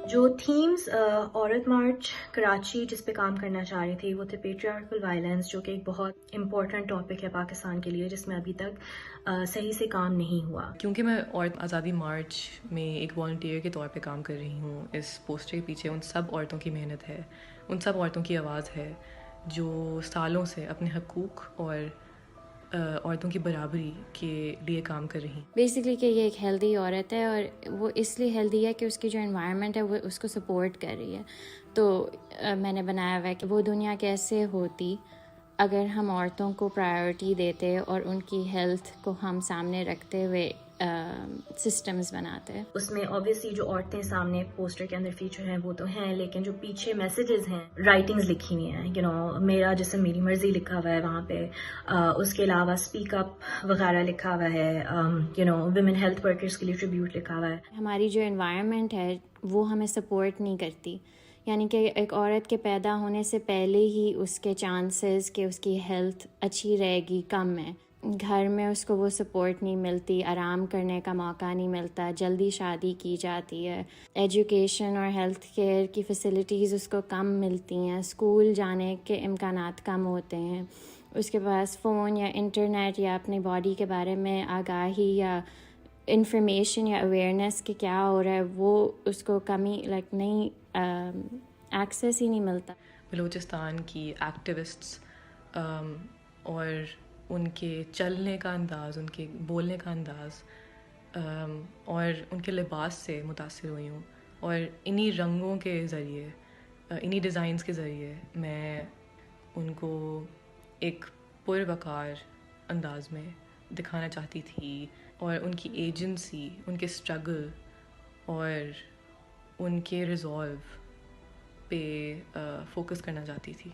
جو تھیمز عورت مارچ کراچی جس پہ کام کرنا چاہ رہی تھی وہ تھے پیٹریارکل وائلنس، جو کہ ایک بہت امپورٹنٹ ٹاپک ہے پاکستان کے لیے، جس میں ابھی تک صحیح سے کام نہیں ہوا. کیونکہ میں عورت آزادی مارچ میں ایک والنٹیئر کے طور پہ کام کر رہی ہوں، اس پوسٹر کے پیچھے ان سب عورتوں کی محنت ہے، ان سب عورتوں کی آواز ہے جو سالوں سے اپنے حقوق اور عورتوں کی برابری کے لیے کام کر رہی ہیں. بیسکلی کہ یہ ایک ہیلدی عورت ہے، اور وہ اس لیے ہیلدی ہے کہ اس کی جو انوائرمنٹ ہے وہ اس کو سپورٹ کر رہی ہے. تو میں نے بنایا ہوا ہے کہ وہ دنیا کیسے ہوتی اگر ہم عورتوں کو پرائیورٹی دیتے اور ان کی ہیلتھ کو ہم سامنے رکھتے ہوئے سسٹمز بناتے. اس میں obviously جو عورتیں سامنے پوسٹر کے اندر فیچر ہیں وہ تو ہیں، لیکن جو پیچھے میسیجز ہیں، رائٹنگز لکھی ہوئی ہیں، میرا جسم میری مرضی لکھا ہوا ہے وہاں پہ. اس کے علاوہ اسپیک اپ وغیرہ لکھا ہوا ہے، ویمن ہیلتھ ورکرز کے لیے ٹریبیوٹ لکھا ہوا ہے. ہماری جو انوائرمنٹ ہے وہ ہمیں سپورٹ نہیں کرتی، یعنی کہ ایک عورت کے پیدا ہونے سے پہلے ہی اس کے چانسز کہ اس کی ہیلتھ اچھی رہے گی کم ہے. گھر میں اس کو وہ سپورٹ نہیں ملتی، آرام کرنے کا موقع نہیں ملتا، جلدی شادی کی جاتی ہے، ایجوکیشن اور ہیلتھ کیئر کی فیسلٹیز اس کو کم ملتی ہیں، اسکول جانے کے امکانات کم ہوتے ہیں، اس کے پاس فون یا انٹرنیٹ یا اپنی باڈی کے بارے میں آگاہی یا انفارمیشن یا اویئرنیس کہ کیا ہو رہا ہے وہ اس کو کمی نہیں ایکسیس ہی نہیں ملتا. بلوچستان کی ایکٹیوسٹس اور ان کے چلنے کا انداز، ان کے بولنے کا انداز اور ان کے لباس سے متاثر ہوئی ہوں، اور انہی رنگوں کے ذریعے، انہی ڈیزائنز کے ذریعے میں ان کو ایک پروقار انداز میں دکھانا چاہتی تھی، اور ان کی ایجنسی، ان کے اسٹرگل اور ان کے ریزولو پہ فوکس کرنا چاہتی تھی.